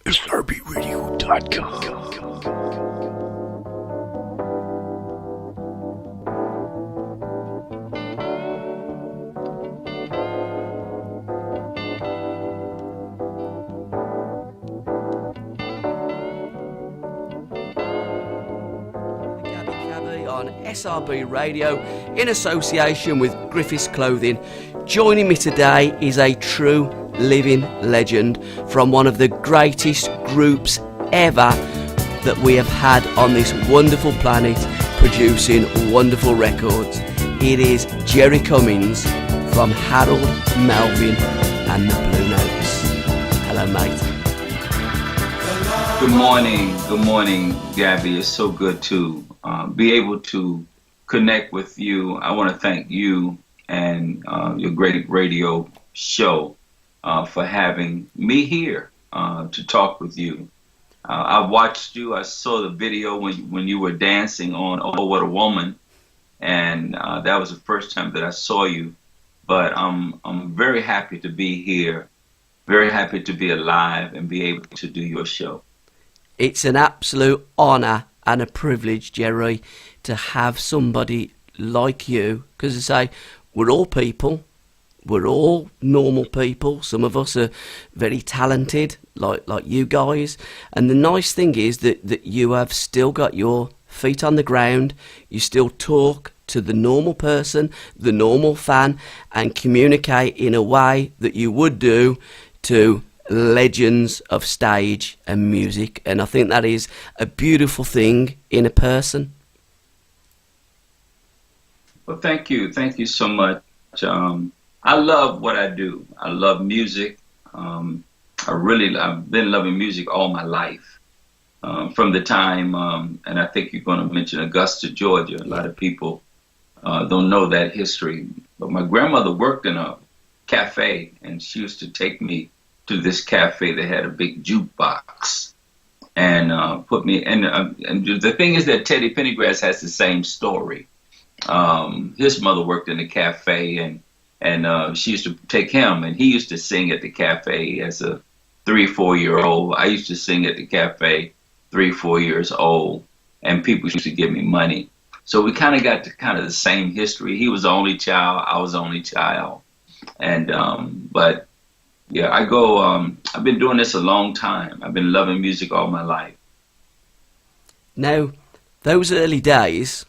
SRBRadio.com. On SRB Radio in association with Griffiths Clothing. Joining me today is a true living legend from one of the greatest groups ever that we have had on this wonderful planet, producing wonderful records. It is Jerry Cummings from Harold, Melvin and the Blue Notes. Hello, mate. Good morning, Gabby. It's so good to be able to connect with you. I want to thank you and your great radio show for having me here to talk with you. I watched you. I saw the video when you were dancing on "Oh What a Woman," and that was the first time that I saw you. But I'm very happy to be here, very happy to be alive and be able to do your show. It's an absolute honour and a privilege, Jerry, to have somebody like you, because I say we're all people, we're all normal people. Some of us are very talented, like you guys, and the nice thing is that you have still got your feet on the ground. You still talk to the normal person, the normal fan, and communicate in a way that you would do to legends of stage and music, and I think that is a beautiful thing in a person. Well, thank you so much. I love what I do. I love music. I've been loving music all my life, from the time, and I think you're going to mention Augusta, Georgia. A lot of people don't know that history, but my grandmother worked in a cafe, and she used to take me to this cafe that had a big jukebox and put me in. And the thing is that Teddy Pendergrass has the same story. His mother worked in the cafe, and she used to take him, and he used to sing at the cafe as a 3-4-year-old. I used to sing at the cafe 3-4 years old, and people used to give me money. So we kind of got the same history. He was the only child, I was the only child, and but. Yeah, I've been doing this a long time. I've been loving music all my life. Now, those early days,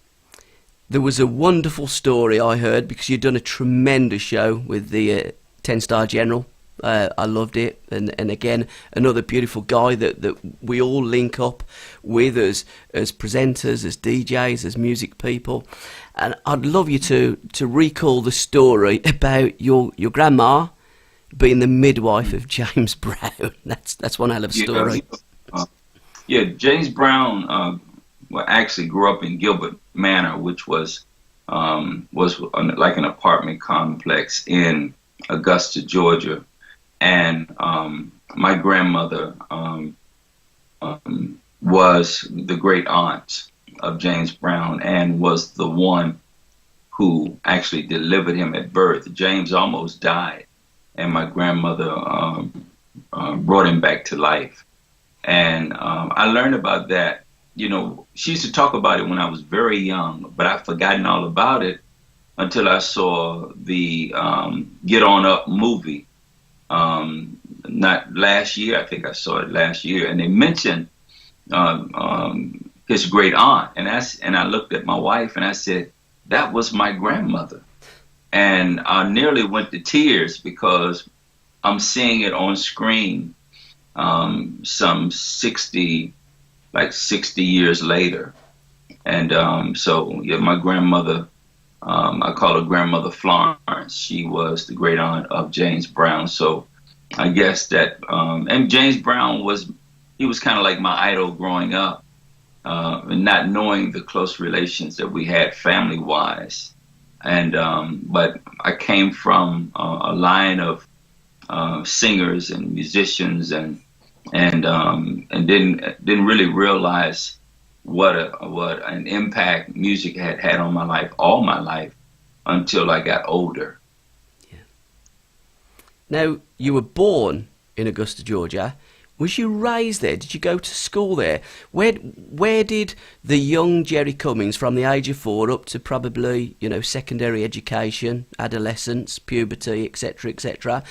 there was a wonderful story I heard, because you'd done a tremendous show with the 10-Star General. I loved it. And again, another beautiful guy that we all link up with as presenters, as DJs, as music people. And I'd love you to recall the story about your grandma being the midwife of James Brown. That's one hell of a story. James Brown actually grew up in Gilbert Manor, which was like an apartment complex in Augusta, Georgia. And my grandmother was the great aunt of James Brown and was the one who actually delivered him at birth. James almost died, and my grandmother brought him back to life. And I learned about that. You know, she used to talk about it when I was very young, but I've forgotten all about it until I saw the Get On Up movie. Not last year, I think I saw it last year, and they mentioned his great aunt. And I looked at my wife and I said, that was my grandmother. And I nearly went to tears because I'm seeing it on screen some 60 years later. And so, yeah, my grandmother, I call her Grandmother Florence. She was the great aunt of James Brown. So I guess that, and James Brown was kind of like my idol growing up, and not knowing the close relations that we had family-wise. And but I came from a line of singers and musicians, and didn't really realize what an impact music had on my life all my life until I got older. Yeah. Now, you were born in Augusta, Georgia. Was you raised there? Did you go to school there? Where did the young Jerry Cummings, from the age of 4 up to probably, secondary education, adolescence, puberty, etc., etc.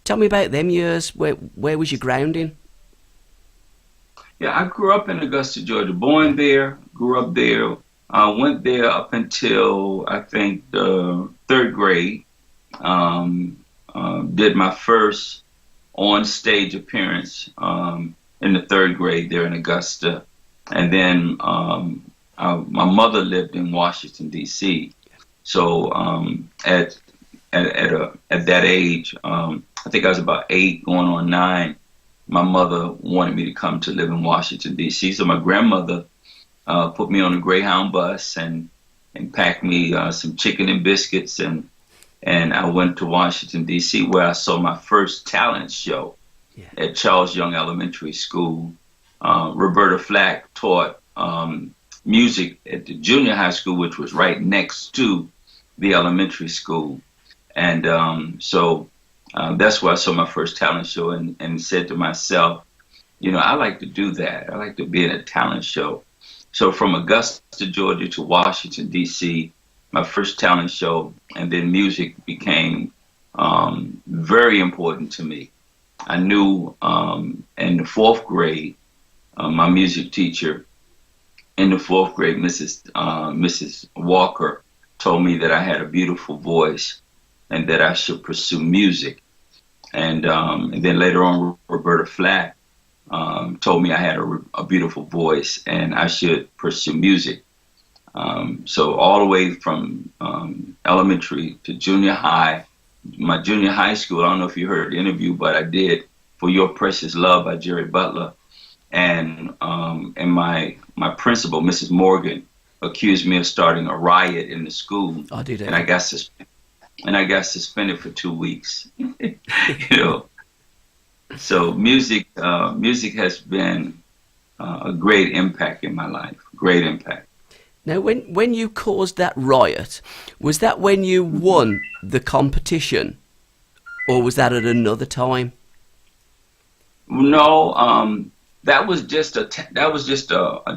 Tell me about them years. Where was your grounding? Yeah, I grew up in Augusta, Georgia. Born there, grew up there. I went there up until I think the 3rd grade. Did my first on stage appearance in the 3rd grade there in Augusta, and then my mother lived in Washington D.C. So at that age, I think I was about 8, going on 9. My mother wanted me to come to live in Washington D.C. So my grandmother put me on a Greyhound bus and packed me some chicken and biscuits, and I went to Washington, D.C., where I saw my first talent show at Charles Young Elementary School. Roberta Flack taught music at the junior high school, which was right next to the elementary school. And so that's where I saw my first talent show and said to myself, I like to do that. I like to be in a talent show. So from Augusta, Georgia to Washington, D.C., my first talent show, and then music became very important to me. I knew in the 4th grade, my music teacher in the 4th grade, Mrs. Walker, told me that I had a beautiful voice and that I should pursue music. And then later on, Roberta Flack told me I had a beautiful voice and I should pursue music. So all the way from elementary to junior high, my junior high school, I don't know if you heard the interview, but I did For Your Precious Love by Jerry Butler. And my principal, Mrs. Morgan, accused me of starting a riot in the school. I did. And I got suspended for 2 weeks. So music has been a great impact in my life. Great impact. Now, when you caused that riot, was that when you won the competition, or was that at another time? No, that was just a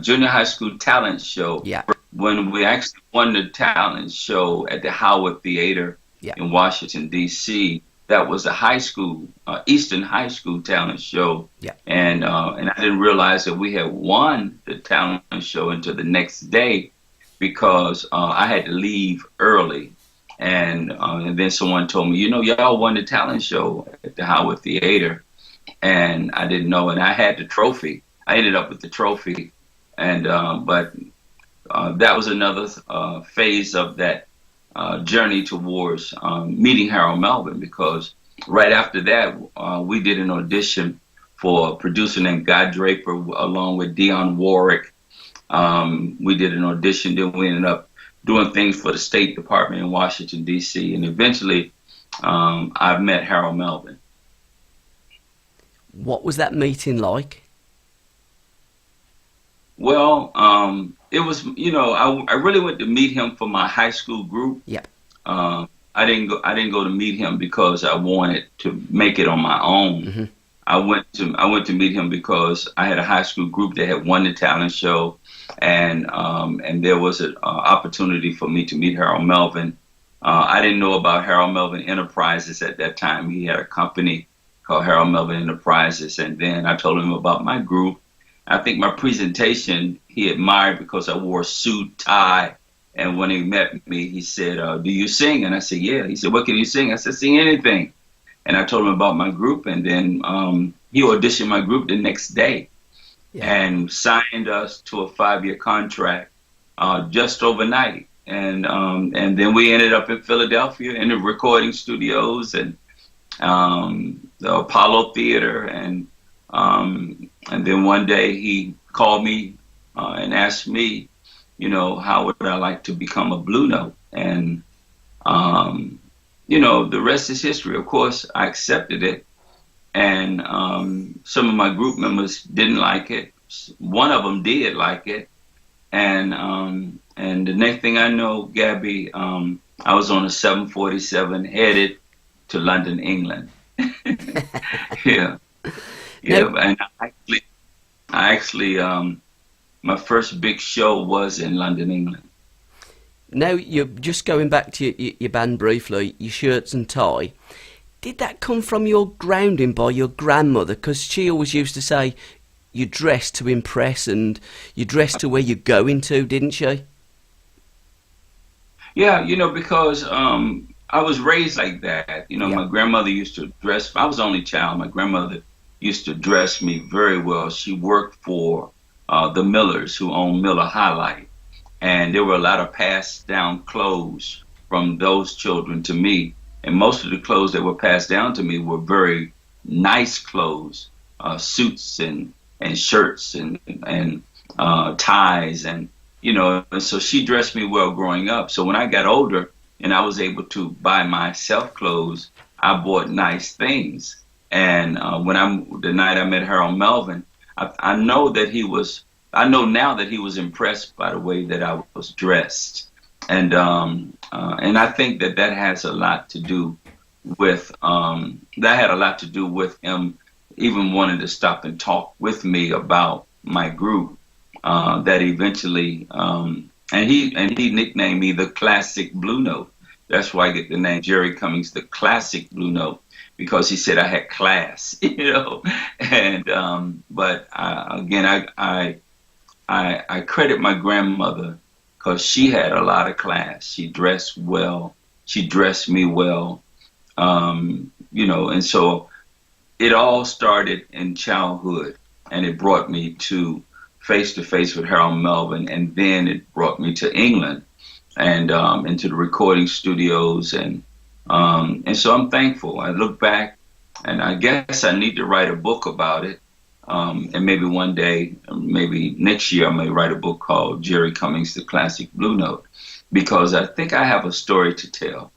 junior high school talent show. Yeah. When we actually won the talent show at the Howard Theater in Washington D.C., that was a high school, Eastern High School talent show. Yeah. And I didn't realize that we had won the talent show until the next day, because I had to leave early, and then someone told me, y'all won the talent show at the Howard Theater, and I didn't know, and I had the trophy. I ended up with the trophy, and but that was another phase of that journey towards meeting Harold Melvin, because right after that we did an audition for a producer named Guy Draper along with Dionne Warwick. We did an audition, then we ended up doing things for the State Department in Washington, D.C., and eventually I met Harold Melvin. What was that meeting like? Well, it was, I really went to meet him for my high school group. Yeah. I didn't go to meet him because I wanted to make it on my own. Mm-hmm. I went to meet him because I had a high school group that had won the talent show, and there was an opportunity for me to meet Harold Melvin. I didn't know about Harold Melvin Enterprises at that time. He had a company called Harold Melvin Enterprises, and then I told him about my group. I think my presentation he admired because I wore a suit, tie, and when he met me, he said, "Do you sing?" And I said, "Yeah." He said, "What can you sing?" I said, "Sing anything." And I told him about my group, and then he auditioned my group the next day and signed us to a 5-year contract just overnight. And then we ended up in Philadelphia in the recording studios and the Apollo Theater. And then one day he called me and asked me, how would I like to become a Blue Note? And the rest is history. Of course, I accepted it, and some of my group members didn't like it. One of them did like it, and the next thing I know, Gabby, I was on a 747 headed to London, England. Yeah. Yeah, Now, and I actually, my first big show was in London, England. now you're just going back to your band briefly, your shirts and tie. Did that come from your grounding by your grandmother? Because she always used to say you dress to impress and you dress to where you're going to, didn't she? Yeah, because I was raised like that. Yeah. My grandmother used to dress. I was the only child. My grandmother used to dress me very well. She worked for the Millers, who owned Miller Highlight, and there were a lot of passed down clothes from those children to me. And most of the clothes that were passed down to me were very nice clothes, suits and shirts and ties and so she dressed me well growing up. So when I got older and I was able to buy myself clothes, I bought nice things. And the night I met Harold Melvin, I know that I know now that he was impressed by the way that I was dressed. And I think that has a lot to do with, that had a lot to do with him even wanting to stop and talk with me about my group. That eventually, and he nicknamed me the Classic Blue Note. That's why I get the name Jerry Cummings, the Classic Blue Note, because he said I had class, And but again, I credit my grandmother because she had a lot of class. She dressed well. She dressed me well. And so it all started in childhood, and it brought me to face with Harold Melvin, and then it brought me to England and into the recording studios, and so I'm thankful. I look back, and I guess I need to write a book about it, and maybe one day, maybe next year, I may write a book called Jerry Cummings, the Classic Blue Note, because I think I have a story to tell.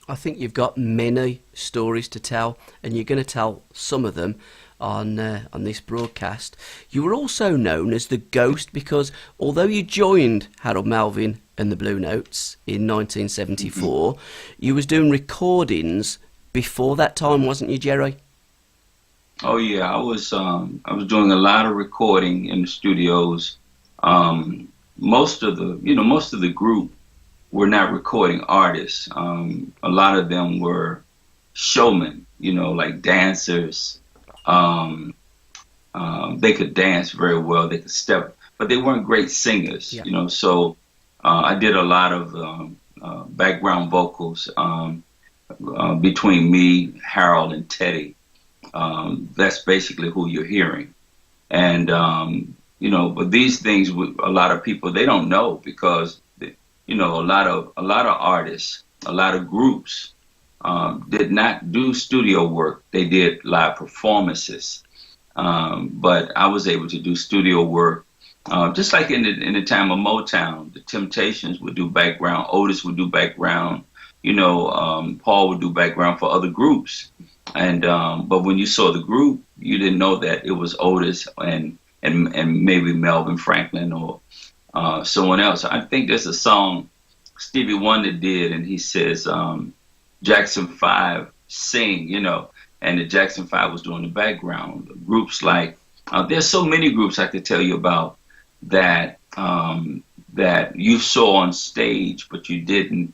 I think you've got many stories to tell, and you're going to tell some of them on this broadcast. You were also known as the Ghost because although you joined Harold Melvin and the Blue Notes in 1974, you was doing recordings before that time, wasn't you, Jerry? Oh yeah, I was doing a lot of recording in the studios. Most of the group were not recording artists. A lot of them were showmen, like dancers. They could dance very well. They could step, but they weren't great singers, Yeah. So I did a lot of background vocals between me, Harold, and Teddy. That's basically who you're hearing. And but these things, a lot of people, they don't know because a lot of artists, a lot of groups did not do studio work. They did live performances. But I was able to do studio work, just like in the time of Motown. The Temptations would do background, Otis would do background, Paul would do background for other groups. And but when you saw the group, you didn't know that it was Otis and maybe Melvin Franklin or someone else. I think there's a song Stevie Wonder did, and he says Jackson 5 sing, and the Jackson 5 was doing the background. Groups like there's so many groups I could tell you about that that you saw on stage, but you didn't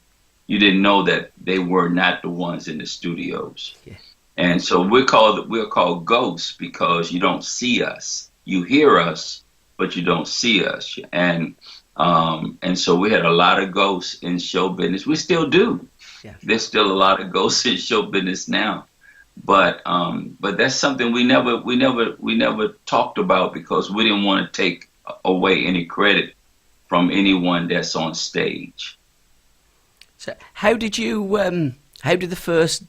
know that they were not the ones in the studios. Yeah. And so we're called ghosts because you don't see us. You hear us, but you don't see us. And so we had a lot of ghosts in show business. We still do. Yeah. There's still a lot of ghosts in show business now. But that's something we never talked about because we didn't want to take away any credit from anyone that's on stage. So how did the first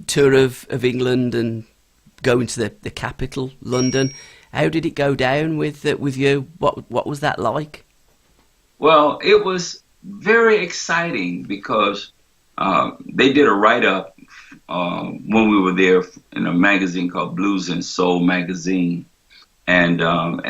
tour of England and go into the capital, London, how did it go down with you? What was that like? Well, it was very exciting because they did a write-up when we were there in a magazine called Blues and Soul magazine, and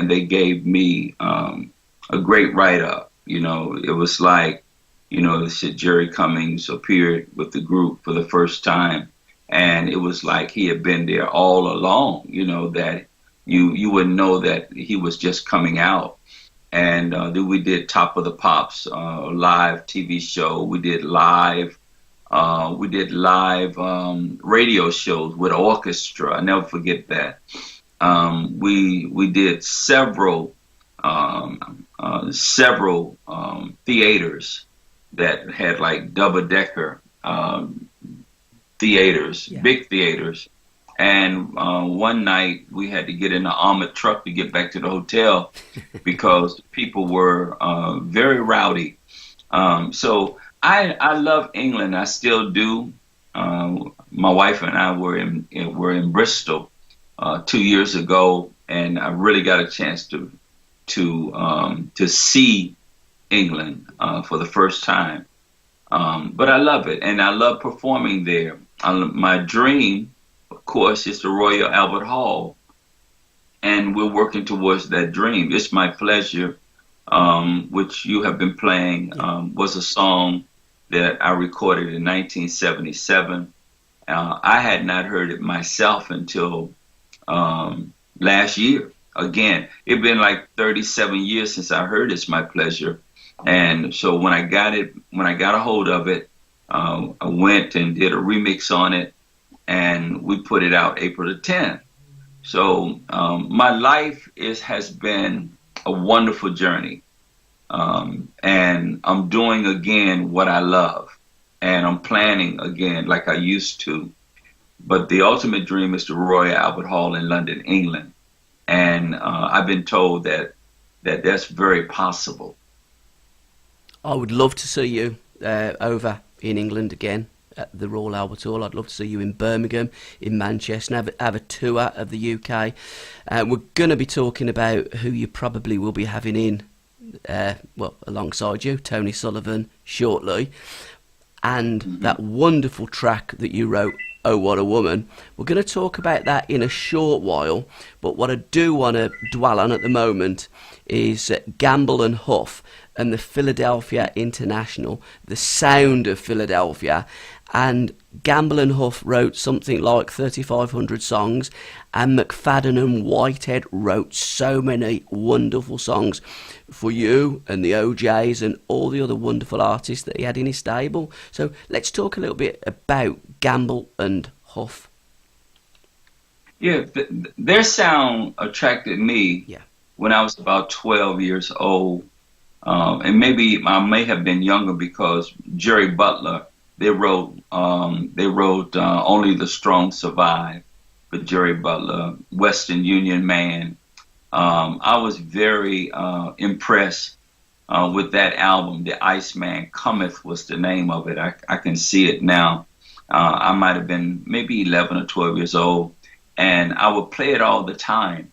they gave me a great write-up. It was like, they said Jerry Cummings appeared with the group for the first time and it was like he had been there all along. That you wouldn't know that he was just coming out. And then we did Top of the Pops live TV show. We did live radio shows with orchestra. I never forget that. We did several theaters that had like double-decker theaters, Yeah. big theaters. And one night we had to get in an armored truck to get back to the hotel because people were very rowdy. So I love England. I still do. My wife and I were in Bristol 2 years ago, and I really got a chance to see England for the first time. But I love it, and I love performing there. My dream, of course, is the Royal Albert Hall, and we're working towards that dream. It's My Pleasure, which you have been playing, was a song that I recorded in 1977. I had not heard it myself until last year. Again, it'd been like 37 years since I heard It's My Pleasure. And so when I got a hold of it, I went and did a remix on it, and we put it out April the 10th. So my life has been a wonderful journey. And I'm doing again what I love, and I'm planning again like I used to. But the ultimate dream is the Royal Albert Hall in London, England. And I've been told that that's very possible. I would love to see you over in England again at the Royal Albert Hall. I'd love to see you in Birmingham, in Manchester, and have a tour of the UK. We're going to be talking about who you probably will be having in, alongside you, Tony Sullivan, shortly. And that wonderful track that you wrote, Oh What a Woman. We're going to talk about that in a short while, but what I do want to dwell on at the moment is Gamble and Huff and the Philadelphia International, the sound of Philadelphia. And Gamble and Huff wrote something like 3,500 songs, and McFadden and Whitehead wrote so many wonderful songs for you and the OJs and all the other wonderful artists that he had in his stable. So let's talk a little bit about Gamble and Huff. Yeah, their sound attracted me when I was about 12 years old. And maybe I may have been younger because Jerry Butler, they wrote Only the Strong Survive with Jerry Butler, Western Union Man. I was very impressed with that album. The Iceman Cometh was the name of it. I can see it now. I might have been maybe 11 or 12 years old, and I would play it all the time.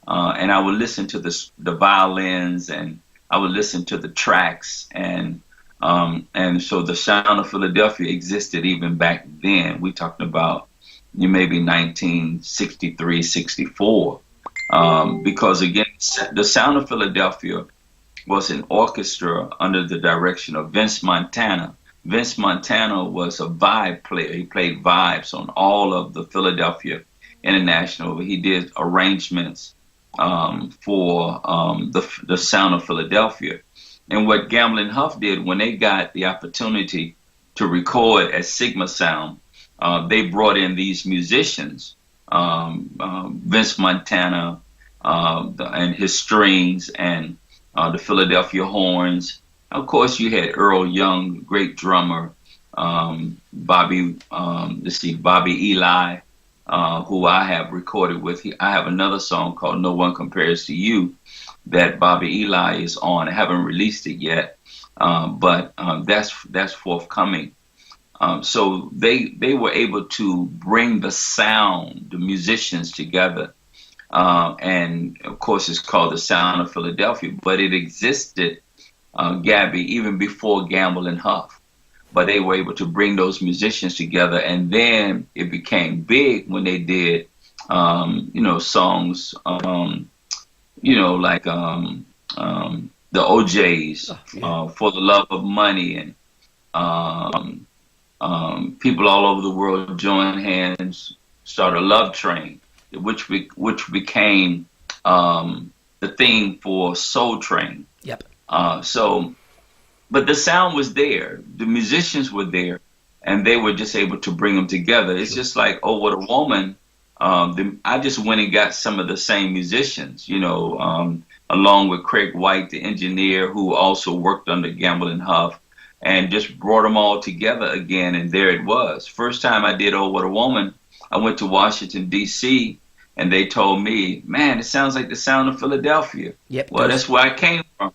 And I would listen to the violins, and I would listen to the tracks, and so the sound of Philadelphia existed even back then. We talking about maybe 1963, 64, because again, the sound of Philadelphia was an orchestra under the direction of Vince Montana. Vince Montana was a vibe player. He played vibes on all of the Philadelphia International. He did arrangements for the sound of Philadelphia. And what Gamble and Huff did when they got the opportunity to record at Sigma Sound, they brought in these musicians, Vince Montana and his strings, and the Philadelphia Horns. Of course, you had Earl Young, great drummer, Bobby Eli, who I have recorded with. I have another song called No One Compares to You that Bobby Eli is on. I haven't released it yet, but that's forthcoming. So they were able to bring the sound, the musicians together, and of course it's called the Sound of Philadelphia, but it existed, Gabby, even before Gamble and Huff. But they were able to bring those musicians together, and then it became big when they did, songs, like the OJs, For the Love of Money, and People all over the world joined hands, started a love train, which became the theme for Soul Train. Yep. So, but the sound was there, the musicians were there, and they were just able to bring them together. It's just like, oh, what a woman. I just went and got some of the same musicians, along with Craig White, the engineer, who also worked under Gamble and Huff, and just brought them all together again. And there it was. First time I did Oh, What a Woman, I went to Washington, D.C., and they told me, man, it sounds like the sound of Philadelphia. Yep. Well, that's where I came from.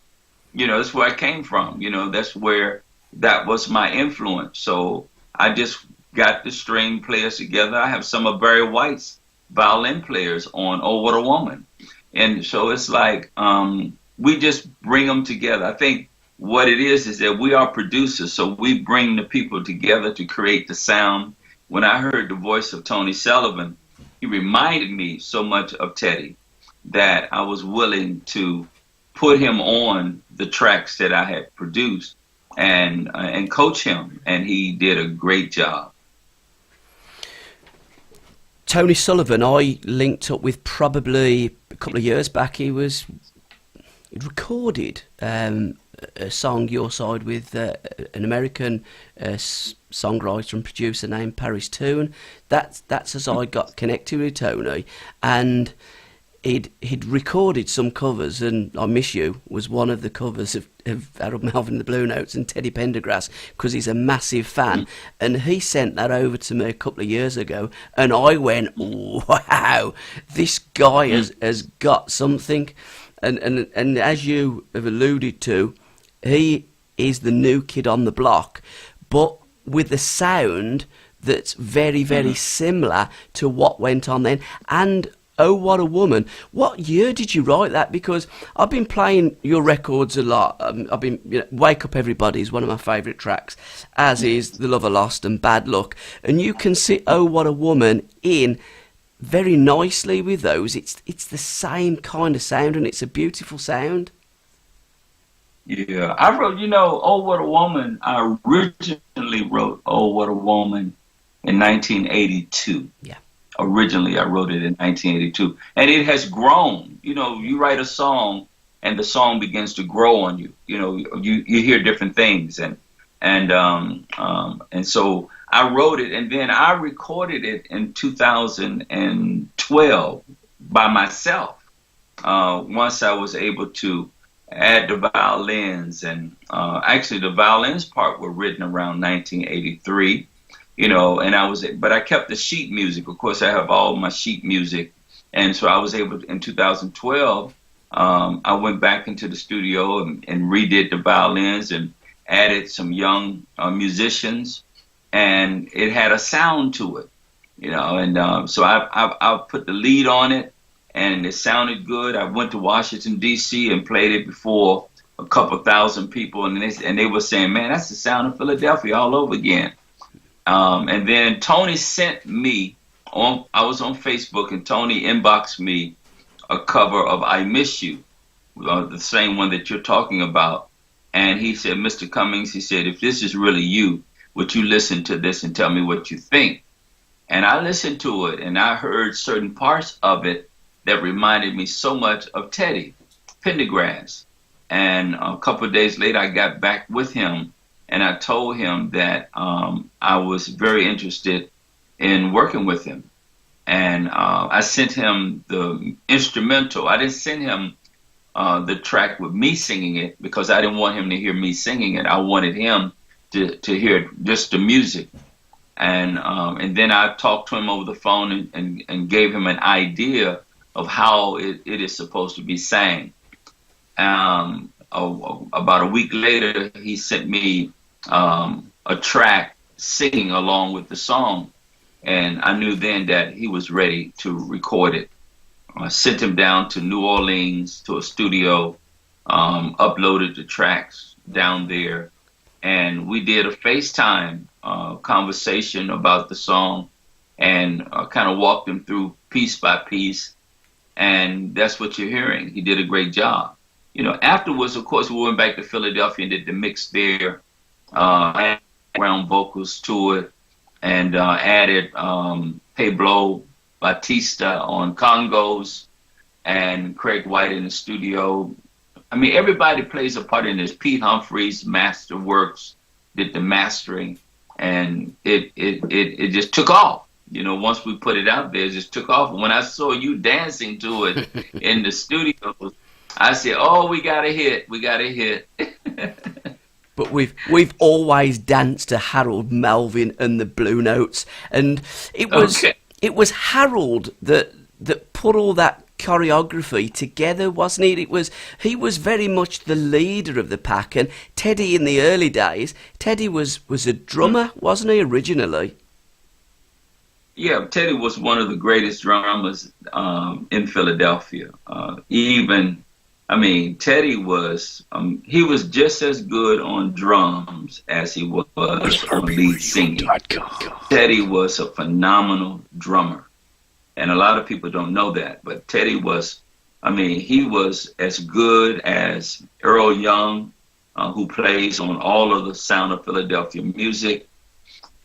That's where I came from. That's where that was my influence. So I just got the string players together. I have some of Barry White's violin players on Oh, What a Woman. And so it's like we just bring them together. I think what it is that we are producers, so we bring the people together to create the sound. When I heard the voice of Tony Sullivan, he reminded me so much of Teddy that I was willing to put him on the tracks that I had produced and coach him, and he did a great job. Tony Sullivan, I linked up with probably a couple of years back. He'd recorded a song your side with an American songwriter and producer named Paris Toon. That's as I got connected with Tony, and he'd recorded some covers, and I Miss You was one of the covers of Harold Melvin and the Blue Notes and Teddy Pendergrass, because he's a massive fan. And he sent that over to me a couple of years ago, and I went, wow, this guy has got something. And as you have alluded to, he is the new kid on the block, but with a sound that's very, very similar to what went on then. And Oh, What a Woman. What year did you write that? Because I've been playing your records a lot. Wake Up Everybody is one of my favourite tracks, as is The Lover Lost and Bad Luck. And you can see Oh, What a Woman in very nicely with those. It's the same kind of sound, and it's a beautiful sound. Yeah, I wrote, Oh, What a Woman. I originally wrote Oh, What a Woman in 1982. Yeah. Originally, I wrote it in 1982, and it has grown. You write a song, and the song begins to grow on you. You hear different things, and so I wrote it, and then I recorded it in 2012 by myself. Once I was able to add the violins, and actually the violins part were written around 1983. But I kept the sheet music. Of course, I have all my sheet music. And so I was able to, in 2012, I went back into the studio and redid the violins and added some young musicians, and it had a sound to it, so I put the lead on it, and it sounded good. I went to Washington, D.C. and played it before a couple thousand people, and they were saying, man, that's the sound of Philadelphia all over again. And then Tony sent me I was on Facebook, and Tony inboxed me a cover of I Miss You, the same one that you're talking about. And he said, Mr. Cummings, he said, if this is really you, would you listen to this and tell me what you think? And I listened to it, and I heard certain parts of it that reminded me so much of Teddy Pendergrass. And a couple of days later, I got back with him, and I told him that I was very interested in working with him. And I sent him the instrumental. I didn't send him the track with me singing it, because I didn't want him to hear me singing it. I wanted him to hear just the music. And then I talked to him over the phone and gave him an idea of how it is supposed to be sang. About a week later, he sent me a track singing along with the song, and I knew then that he was ready to record it. I sent him down to New Orleans to a studio, uploaded the tracks down there, and we did a FaceTime conversation about the song, and kind of walked him through piece by piece, and that's what you're hearing. He did a great job. Afterwards, of course, we went back to Philadelphia and did the mix there. background vocals to it, and added Pablo Batista on congos and Craig White in the studio. I mean, everybody plays a part in this. Pete Humphreys, Masterworks, did the mastering, and it just took off. You know, once we put it out there, it just took off. When I saw you dancing to it in the studio, I said, "Oh, we got a hit. We got a hit." But we've always danced to Harold Melvin and the Blue Notes, and it was Harold that put all that choreography together, wasn't it? He was very much the leader of the pack, and Teddy in the early days, Teddy was a drummer, wasn't he, originally? Yeah, Teddy was one of the greatest drummers in Philadelphia. Teddy was he was just as good on drums as he was on lead singing. Teddy was a phenomenal drummer. And a lot of people don't know that, but Teddy was, he was as good as Earl Young, who plays on all of the Sound of Philadelphia music.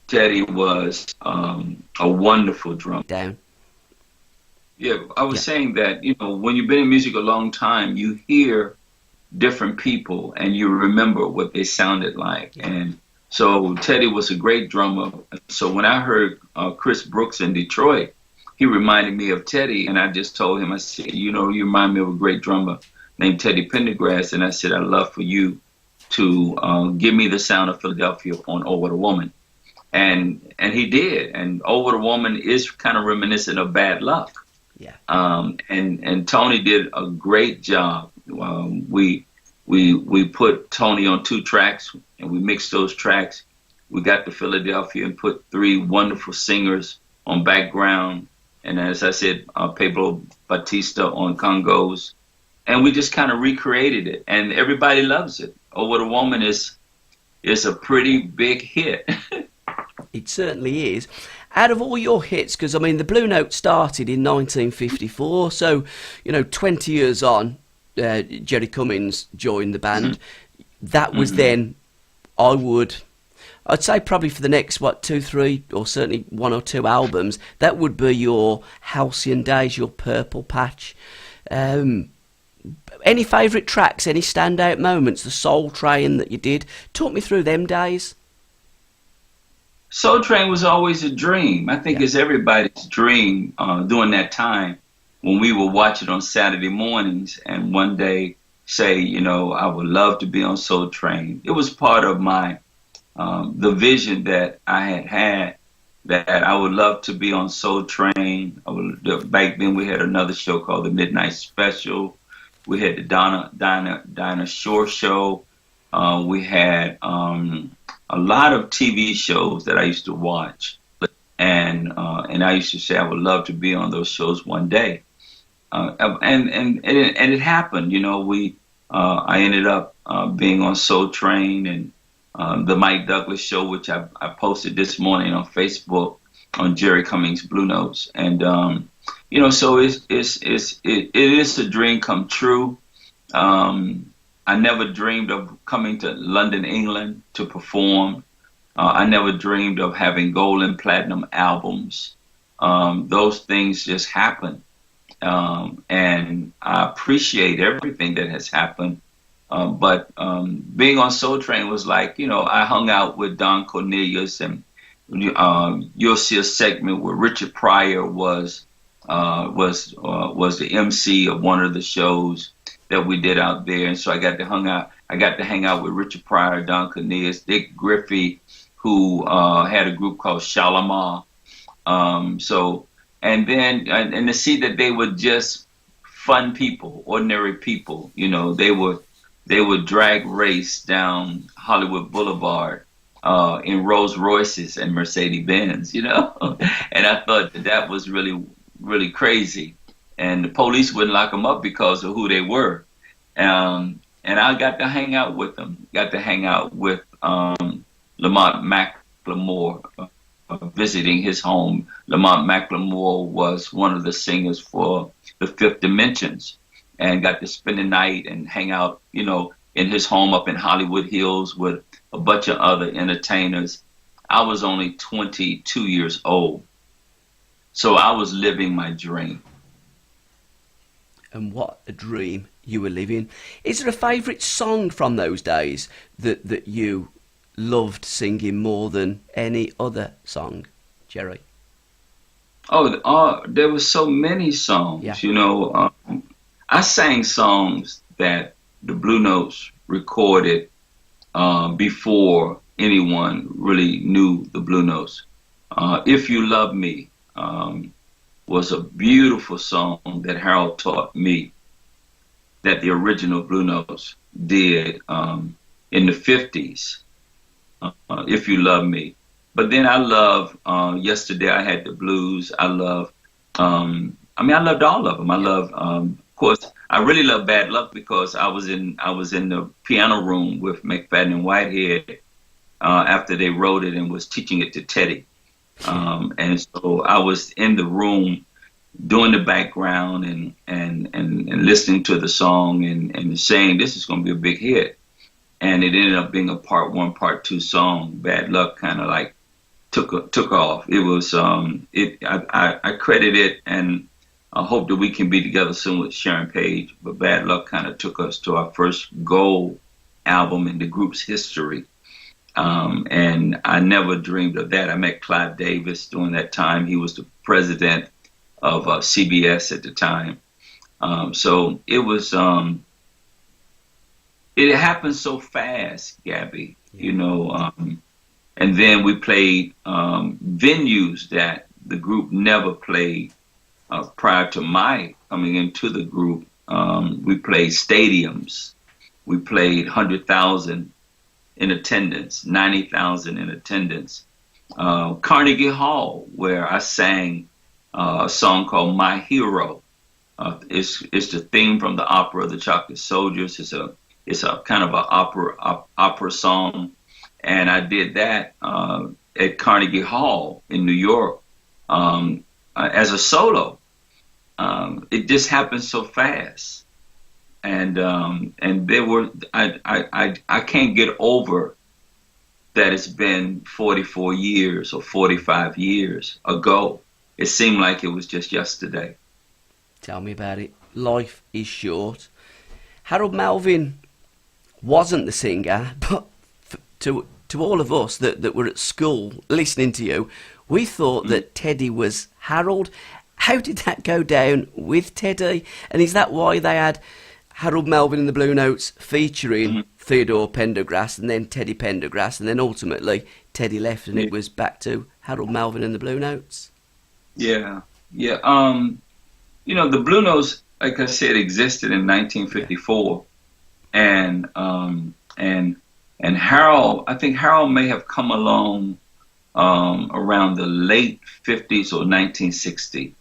Teddy was a wonderful drummer. Down. Yeah, I was saying that, when you've been in music a long time, you hear different people and you remember what they sounded like. And so Teddy was a great drummer. So when I heard Chris Brooks in Detroit, he reminded me of Teddy, and I just told him, I said, you remind me of a great drummer named Teddy Pendergrass, and I said, I'd love for you to give me the Sound of Philadelphia on Oh What a Woman. And he did, and Oh What a Woman is kind of reminiscent of Bad Luck. Yeah. And Tony did a great job. We put Tony on 2 tracks, and we mixed those tracks. We got to Philadelphia and put 3 wonderful singers on background. And as I said, Pablo Batista on congos. And we just kind of recreated it. And everybody loves it. Oh What a Woman is a pretty big hit. It certainly is. Out of all your hits, because, the Blue Note started in 1954. So, 20 years on, Jerry Cummings joined the band. That was then, I'd say probably for the next, 2, 3, or certainly 1 or 2 albums, that would be your Halcyon Days, your Purple Patch. Any favourite tracks, any standout moments, the Soul Train that you did? Talk me through them days. Soul Train was always a dream. I think it's everybody's dream during that time when we would watch it on Saturday mornings and one day say, I would love to be on Soul Train. It was part of my the vision that I had that I would love to be on Soul Train. Back then we had another show called The Midnight Special. We had the Dinah Shore Show. We had a lot of TV shows that I used to watch, and I used to say I would love to be on those shows one day. And it happened. I ended up being on Soul Train and the Mike Douglas Show, which I posted this morning on Facebook on Jerry Cummings Blue Notes, and so it is a dream come true. I never dreamed of coming to London, England to perform. I never dreamed of having gold and platinum albums. Those things just happen, and I appreciate everything that has happened. But being on Soul Train was like, I hung out with Don Cornelius, and you'll see a segment where Richard Pryor was the MC of one of the shows that we did out there, and so I got to hang out with Richard Pryor, Don Cornelius, Dick Griffey, who had a group called Shalimar. And to see that they were just fun people, ordinary people. They would drag race down Hollywood Boulevard in Rolls Royces and Mercedes Benz, and I thought that was really, really crazy. And the police wouldn't lock them up because of who they were. And I got to hang out with them. Got to hang out with Lamont Macklemore, visiting his home. Lamont Macklemore was one of the singers for the Fifth Dimensions, and got to spend the night and hang out. in his home up in Hollywood Hills with a bunch of other entertainers. I was only 22 years old. So I was living my dream. And what a dream you were living. Is there a favourite song from those days that you loved singing more than any other song, Jerry? There were so many songs. Yeah. You know, I sang songs that the Blue Notes recorded before anyone really knew the Blue Notes. If You Love Me was a beautiful song that Harold taught me, that the original Blue Notes did in the 50s. If You Love Me. But then I love Yesterday I Had the Blues. I love, I loved all of them. I love, of course, I really love Bad Luck because I was in the piano room with McFadden and Whitehead after they wrote it and was teaching it to Teddy. And so I was in the room doing the background and listening to the song and saying this is going to be a big hit. And it ended up being a part 1, part 2 song. Bad Luck kind of like took off. It was I credit it, and I hope that we can be together soon with Sharon Page. But Bad Luck kind of took us to our first gold album in the group's history. And I never dreamed of that. I met Clive Davis during that time. He was the president of CBS at the time. So it was. It happened so fast, Gabby, you know, and then we played venues that the group never played prior to my coming into the group. We played stadiums. We played 100,000 in attendance, 90,000 in attendance. Carnegie Hall, where I sang a song called My Hero. It's the theme from the opera The Chocolate Soldiers. It's a kind of an opera song, and I did that at Carnegie Hall in New York as a solo. It just happened so fast, and there were I can't get over that it's been 44 years or 45 years ago. It seemed like it was just yesterday. Tell me about it. Life is short. Harold Melvin wasn't the singer, but to all of us that were at school listening to you, we thought that Teddy was Harold. How did that go down with Teddy? And is that why they had Harold Melvin and the Blue Notes featuring Theodore Pendergrass and then Teddy Pendergrass, and then ultimately Teddy left and it was back to Harold Melvin and the Blue Notes? Yeah. You know, the Blue Notes, like I said, existed in 1954. And Harold, I think Harold may have come along around the late 50s or 1960.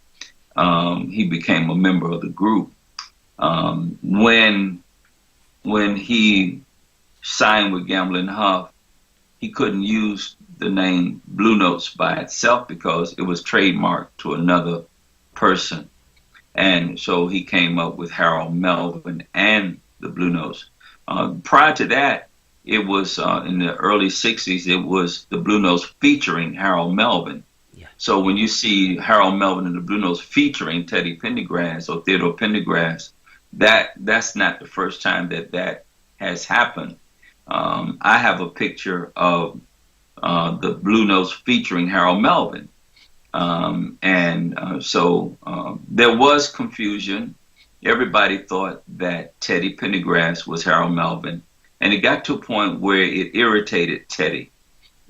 He became a member of the group. When he signed with Gamble & Huff, he couldn't use the name Blue Notes by itself because it was trademarked to another person. And so he came up with Harold Melvin and the Blue Notes. Prior to that, it was in the early 60s, it was the Blue Notes featuring Harold Melvin. Yeah. So when you see Harold Melvin and the Blue Notes featuring Teddy Pendergrass or Theodore Pendergrass, that's not the first time that has happened. I have a picture of the Blue Notes featuring Harold Melvin. So there was confusion. Everybody thought that Teddy Pendergrass was Harold Melvin. And it got to a point where it irritated Teddy,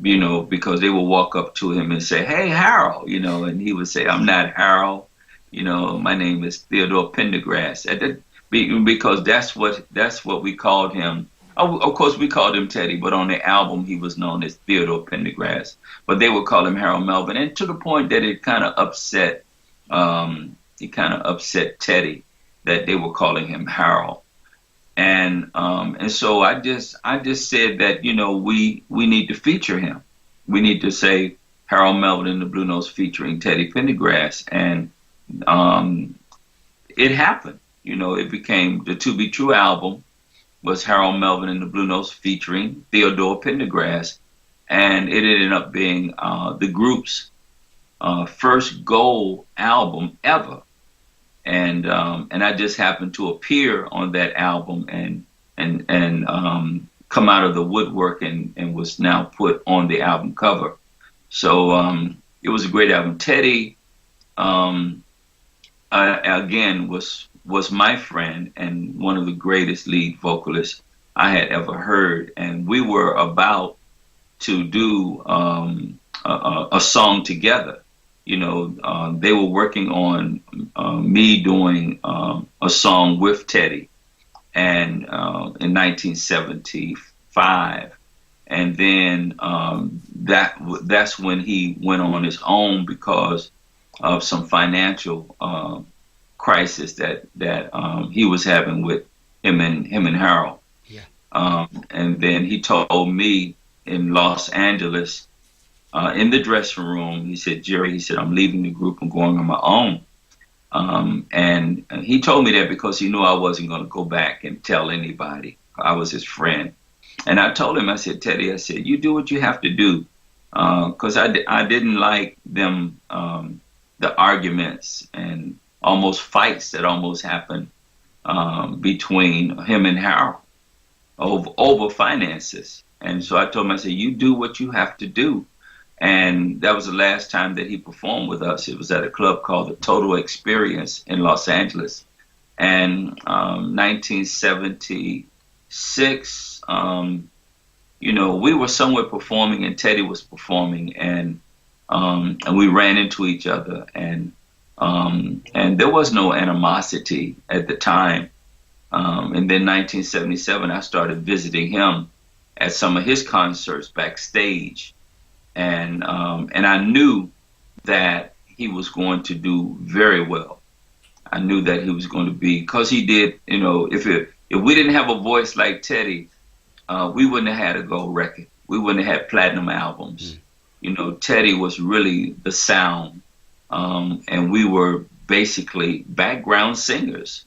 you know, because they would walk up to him and say, "Hey, Harold," you know, and he would say, "I'm not Harold, you know, my name is Theodore Pendergrass." Because that's what we called him. Of course, we called him Teddy, but on the album, he was known as Theodore Pendergrass. But they would call him Harold Melvin, and to the point that it kind of upset Teddy that they were calling him Harold. And so I just said that, you know, we need to feature him. We need to say Harold Melvin and the Blue Notes featuring Teddy Pendergrass, and it happened. You know, it became the To Be True album. was Harold Melvin and the Blue Notes featuring Theodore Pendergrass, and it ended up being the group's first gold album ever. And I just happened to appear on that album and come out of the woodwork and was now put on the album cover. So it was a great album. Teddy, again, was my friend and one of the greatest lead vocalists I had ever heard. And we were about to do a song together. You know, they were working on me doing a song with Teddy, and in 1975, and then that's when he went on his own because of some financial crisis that he was having with him and Harold. Yeah. And then he told me in Los Angeles, in the dressing room, he said, "Jerry," he said, "I'm leaving the group and going on my own." And he told me that because he knew I wasn't going to go back and tell anybody. I was his friend. And I told him, I said, "Teddy," I said, "you do what you have to do." Because I didn't like them, the arguments and almost fights that almost happened between him and Harold over finances. And so I told him, I said, "You do what you have to do." And that was the last time that he performed with us. It was at a club called the Total Experience in Los Angeles. And 1976, you know, we were somewhere performing and Teddy was performing, and we ran into each other, and there was no animosity at the time. And then 1977, I started visiting him at some of his concerts backstage. And I knew that he was going to do very well. I knew that he was going to be, because he did, you know, if we didn't have a voice like Teddy, we wouldn't have had a gold record. We wouldn't have had platinum albums. Mm. You know, Teddy was really the sound, and we were basically background singers.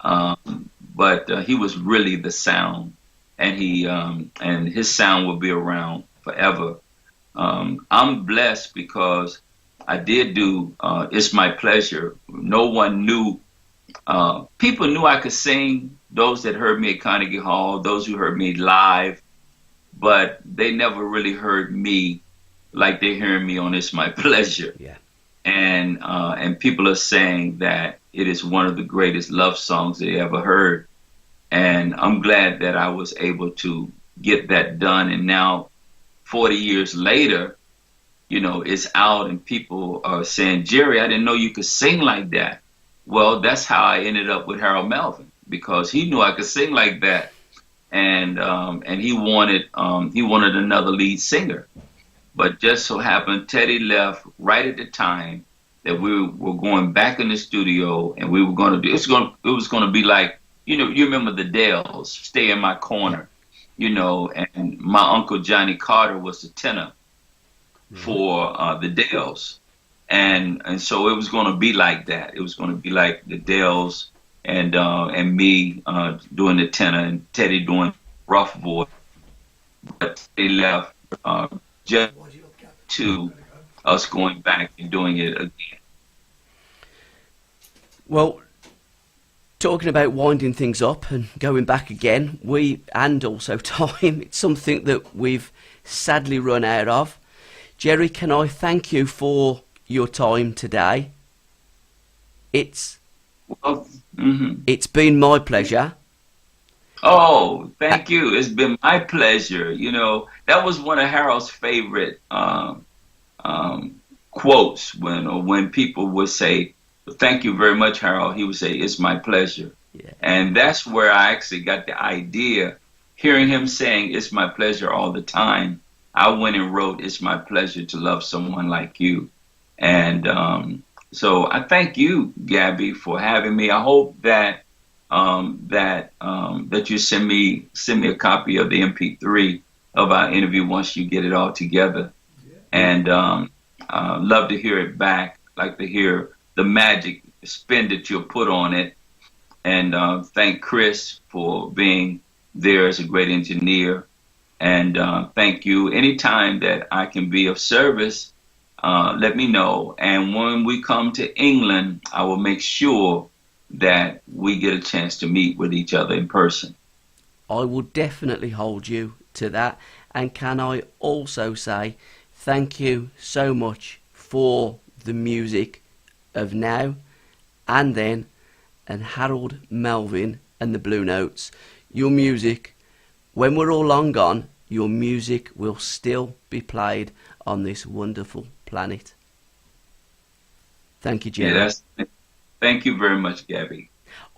But he was really the sound, and and his sound will be around forever. I'm blessed because I did do It's My Pleasure. No one knew. People knew I could sing, those that heard me at Carnegie Hall, those who heard me live, but they never really heard me like they're hearing me on It's My Pleasure. Yeah. And people are saying that it is one of the greatest love songs they ever heard. And I'm glad that I was able to get that done. And now, 40 years later, you know, it's out and people are saying, "Jerry, I didn't know you could sing like that." Well, that's how I ended up with Harold Melvin, because he knew I could sing like that, and he wanted another lead singer. But just so happened Teddy left right at the time that we were going back in the studio, and we were going to do it was going to be like, you know, you remember the Dells, Stay in My Corner. You know, and my uncle Johnny Carter was the tenor for the Dells, and so it was going to be like that. It was going to be like the Dells and me doing the tenor and Teddy doing rough voice. But they left just to us going back and doing it again. Well, talking about winding things up and going back again, and also time, it's something that we've sadly run out of. Jerry, can I thank you for your time today? It's been my pleasure. Oh, thank you. It's been my pleasure. You know, that was one of Harold's favorite quotes when people would say, "Thank you very much, Harold." He would say, "It's my pleasure." Yeah. And that's where I actually got the idea. Hearing him saying, "It's my pleasure" all the time, I went and wrote, "It's my pleasure to love someone like you." And so I thank you, Gabby, for having me. I hope that that you send me a copy of the MP3 of our interview once you get it all together. Yeah. And love to hear it back. Like to hear the magic spin that you'll put on it. And thank Chris for being there as a great engineer. And thank you. Anytime that I can be of service, let me know. And when we come to England, I will make sure that we get a chance to meet with each other in person. I will definitely hold you to that. And can I also say thank you so much for the music of Now and Then and Harold Melvin and the Blue Notes. Your music, when we're all long gone, your music will still be played on this wonderful planet. Thank you, Jerry. Yeah, thank you very much, Gabby.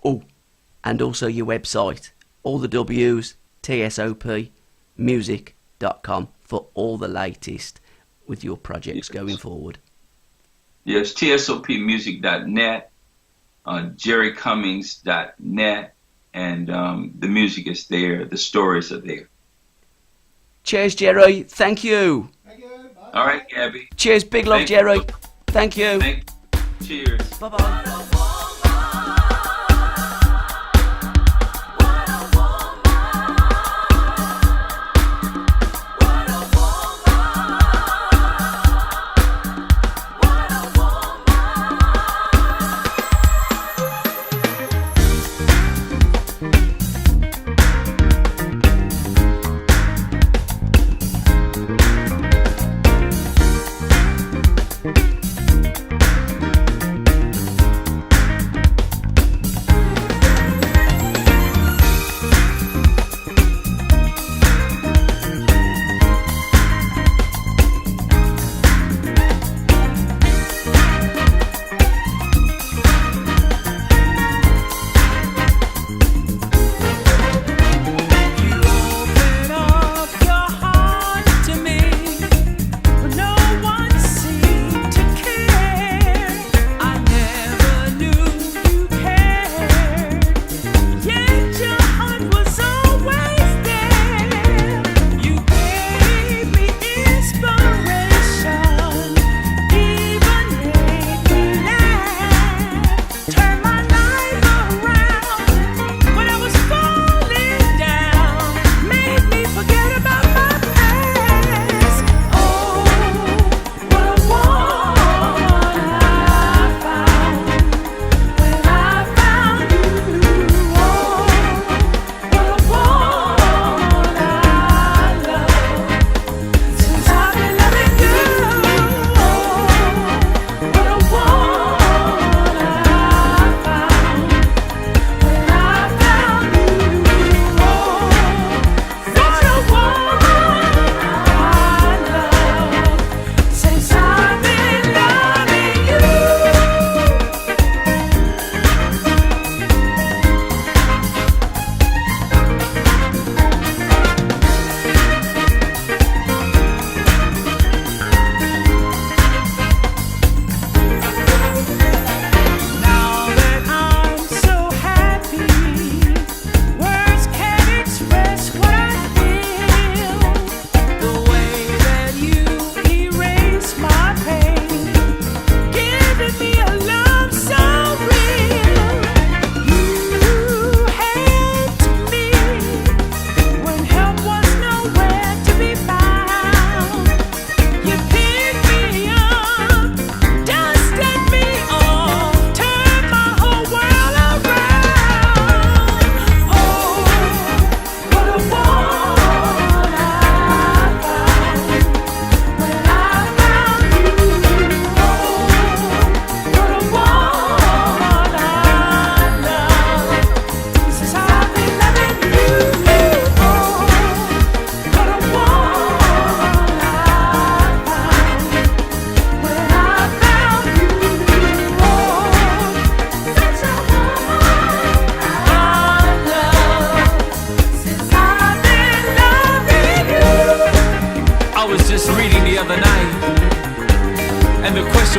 Oh, and also your website, all the W's, tsopmusic.com for all the latest with your projects going forward. Yes, tsopmusic.net, jerrycummings.net, and the music is there, the stories are there. Cheers, Jerry. Thank you. Thank you. Bye. All right, Gabby. Cheers. Big love, Jerry. Thank you. Cheers. Bye-bye.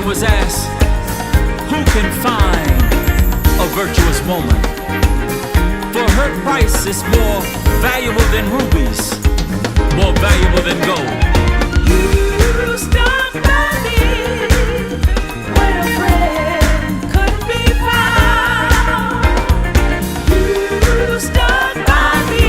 was asked, who can find a virtuous woman? For her price is more valuable than rubies, more valuable than gold. You stuck by me when a friend couldn't be found. You stuck by me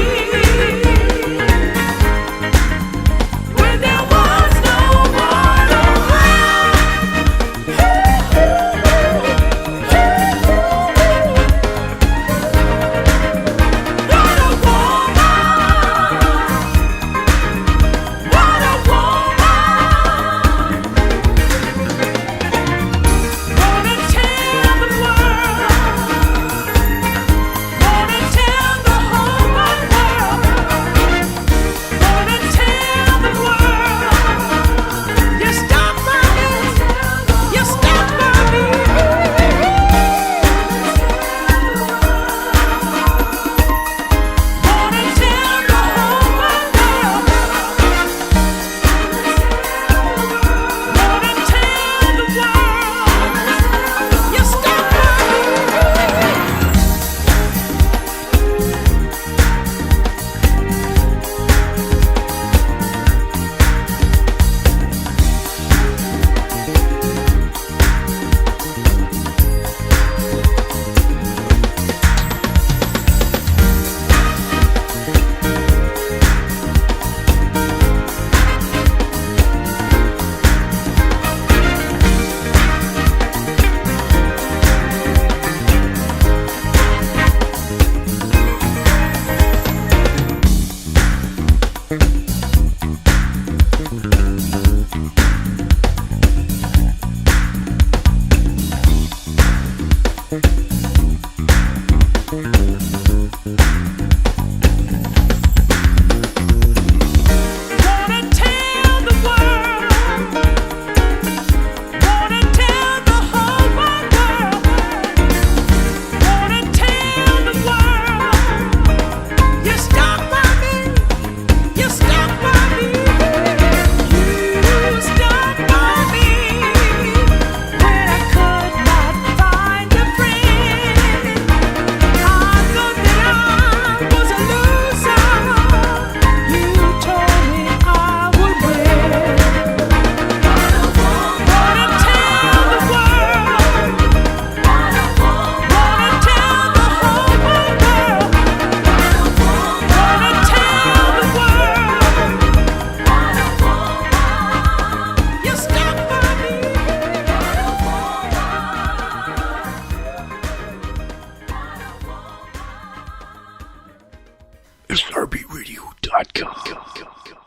SRBRadio.com.